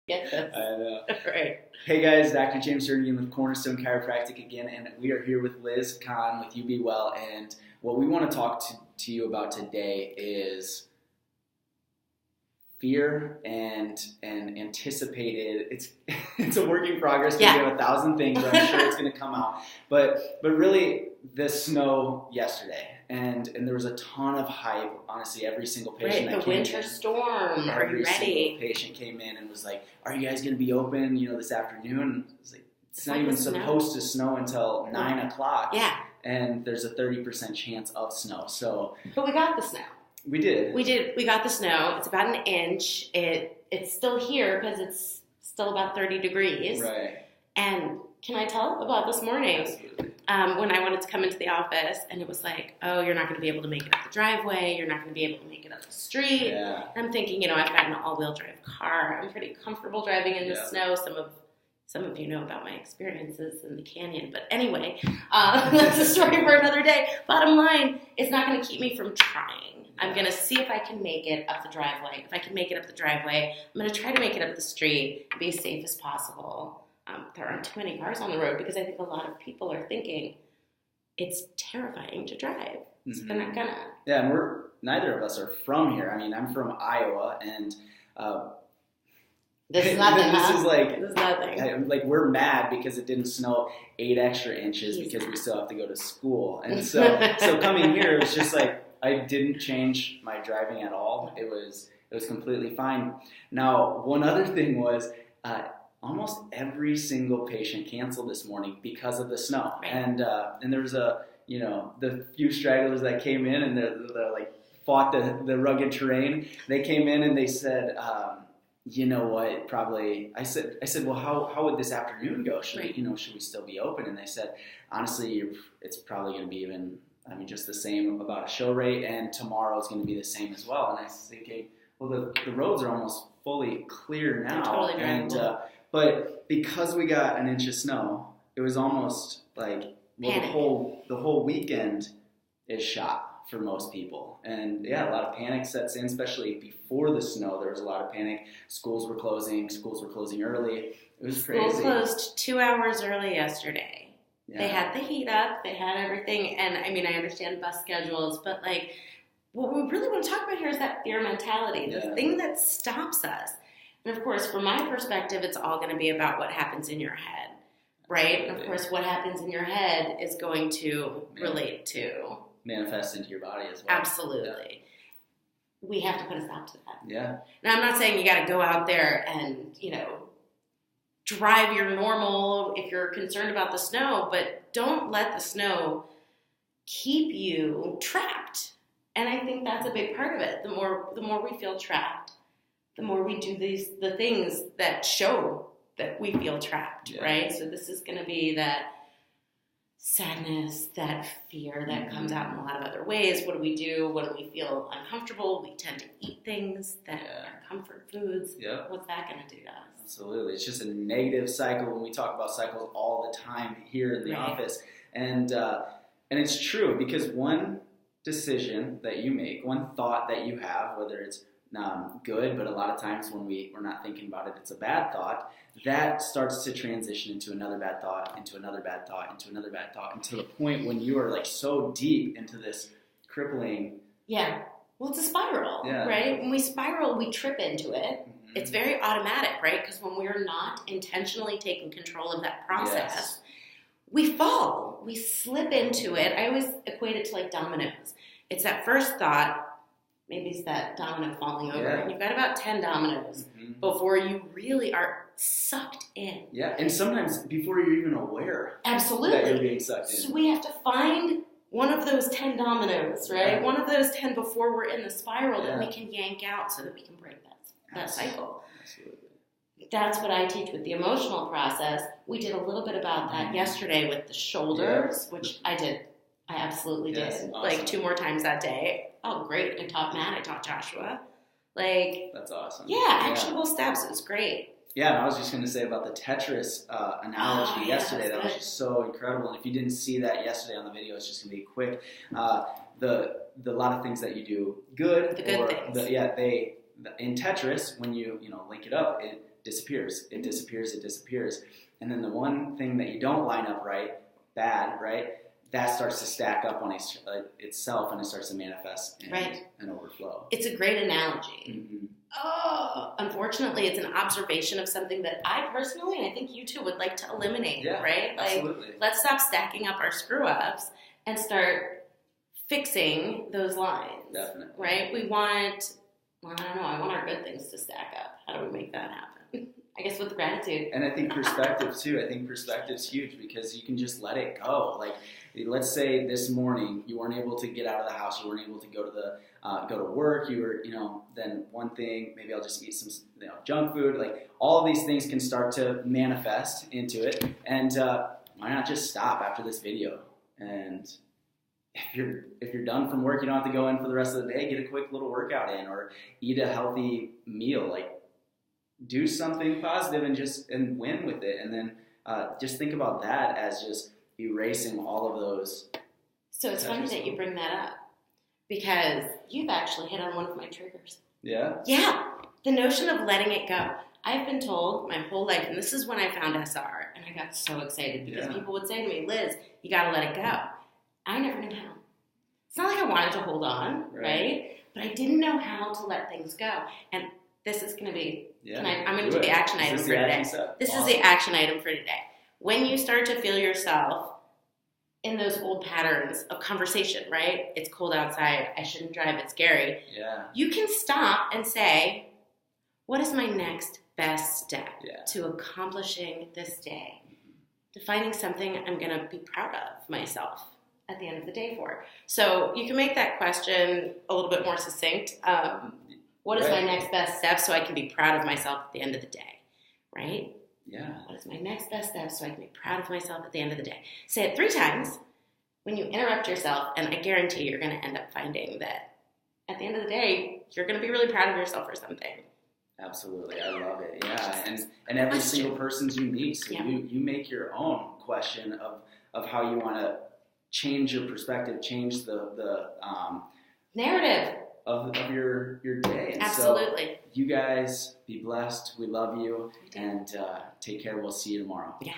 Get this. I know. Right. Hey guys, Dr. James Sergian with Cornerstone Chiropractic again, and we are here with Liz Kahn with You Be Well, and what we want to talk to you about today is fear and anticipated. It's a work in progress. We have 1,000 things, but I'm sure it's going to come out. But really, the snow yesterday. And there was a ton of hype. Honestly, every single patient that the came winter in, storm. Are you every ready? single patient came in and was like, "Are you guys going to be open? This afternoon?" It's like it's not even supposed to snow until 9 o'clock. Yeah. And there's a 30% chance of snow. So, but we got the snow. We did. We got the snow. It's about an inch. It's still here because it's still about 30 degrees. Right. And can I tell about this morning? Absolutely. When I wanted to come into the office, and it was like, oh, you're not going to be able to make it up the driveway. You're not going to be able to make it up the street. Yeah. I'm thinking, I've got an all-wheel drive car. I'm pretty comfortable driving in the snow. Some of you know about my experiences in the canyon. But anyway, that's a story for another day. Bottom line, it's not going to keep me from trying. I'm going to see if I can make it up the driveway. If I can make it up the driveway, I'm going to try to make it up the street and be as safe as possible. There aren't too many cars on the road because I think a lot of people are thinking it's terrifying to drive. So they're not gonna. Yeah, and neither of us are from here. I mean, I'm from Iowa, and this is nothing. This is nothing. Like we're mad because it didn't snow 8 extra inches because we still have to go to school, and so coming here, it was just like I didn't change my driving at all. It was completely fine. Now, one other thing was. Almost every single patient canceled this morning because of the snow, right. and there was the few stragglers that came in and they like fought the rugged terrain. They came in and they said, you know what? Probably I said, well, how would this afternoon go? Should we still be open? And they said, honestly, it's probably going to be just the same about a show rate, and tomorrow is going to be the same as well. And I was thinking, well, the roads are almost fully clear now, totally drivable. But because we got an inch of snow, it was almost like the whole weekend is shot for most people. And a lot of panic sets in, especially before the snow. There was a lot of panic. Schools were closing early. It was crazy. School closed 2 hours early yesterday. Yeah. They had the heat up. They had everything. And I understand bus schedules, but what we really want to talk about here is that fear mentality, the thing that stops us. And of course, from my perspective, it's all going to be about what happens in your head, right? And of course, what happens in your head is going to relate to manifest into your body as well. Absolutely. Yeah. We have to put a stop to that. Yeah. Now, I'm not saying you got to go out there and, drive your normal if you're concerned about the snow, but don't let the snow keep you trapped. And I think that's a big part of it. The more we feel trapped, the more we do the things that show that we feel trapped, right? So this is going to be that sadness, that fear that comes out in a lot of other ways. What do we do when we feel uncomfortable? We tend to eat things that are comfort foods. Yeah. What's that going to do to us? Absolutely. It's just a negative cycle when we talk about cycles all the time here in the office. And it's true because one decision that you make, one thought that you have, whether it's good, but a lot of times when we're not thinking about it, it's a bad thought, that starts to transition into another bad thought, into another bad thought, into another bad thought, until the point when you are so deep into this crippling... Yeah. Well, it's a spiral, right? When we spiral, we trip into it. Mm-hmm. It's very automatic, right? Because when we're not intentionally taking control of that process, we fall. We slip into it. I always equate it to dominoes. It's that first thought, maybe it's that domino falling over, and you've got about 10 dominoes before you really are sucked in. Yeah, and sometimes before you're even aware that you're being sucked in. So we have to find one of those 10 dominoes, right? One of those 10 before we're in the spiral that we can yank out so that we can break that cycle. Absolutely. That's what I teach with the emotional process. We did a little bit about that yesterday with the shoulders, which I did. I absolutely did. Awesome. 2 more times that day. Oh, great. I taught Matt. I taught Joshua. That's awesome. Yeah, actionable steps. It was great. Yeah, and I was just going to say about the Tetris analogy yesterday. That was just so incredible. And if you didn't see that yesterday on the video, it's just going to be quick. The lot of things that you do good. The good things. In Tetris, when you link it up, disappears. It disappears. And then the one thing that you don't line up bad, that starts to stack up on itself, and it starts to manifest and overflow. It's a great analogy. Mm-hmm. Oh, unfortunately, it's an observation of something that I personally, and I think you too, would like to eliminate, right? Like, absolutely. Let's stop stacking up our screw-ups and start fixing those lines. Definitely. Right? I want our good things to stack up. How do we make that happen? I guess with gratitude. And I think perspective too. I think perspective's huge, because you can just let it go. Like, let's say this morning you weren't able to get out of the house, you weren't able to go to work. You were, then one thing, maybe I'll just eat some, junk food. Like, all of these things can start to manifest into it. And why not just stop after this video? And if you're done from work, you don't have to go in for the rest of the day. Get a quick little workout in, or eat a healthy meal. Like, do something positive and win with it. And then just think about that as just erasing all of those. So it's funny that you bring that up, because you've actually hit on one of my triggers. Yeah? Yeah. The notion of letting it go. I've been told my whole life, and this is when I found SR, and I got so excited because people would say to me, Liz, you got to let it go. I never knew how. It's not like I wanted to hold on, right? But I didn't know how to let things go. And this is going to be, I'm going to do the action item for today. This is the action item for today. When you start to feel yourself in those old patterns of conversation, right? It's cold outside. I shouldn't drive. It's scary. Yeah. You can stop and say, what is my next best step to accomplishing this day? Defining something I'm going to be proud of myself at the end of the day for. So you can make that question a little bit more succinct. What is my next best step so I can be proud of myself at the end of the day, right? Yeah. What is my next best step so I can be proud of myself at the end of the day? Say it 3 times. When you interrupt yourself, and I guarantee you're going to end up finding that at the end of the day, you're going to be really proud of yourself for something. Absolutely. I love it. Yeah. And every single person's unique. So you make your own question of how you want to change your perspective, change the narrative of your day. And absolutely. So you guys be blessed. We love you. And take care. We'll see you tomorrow. Yeah.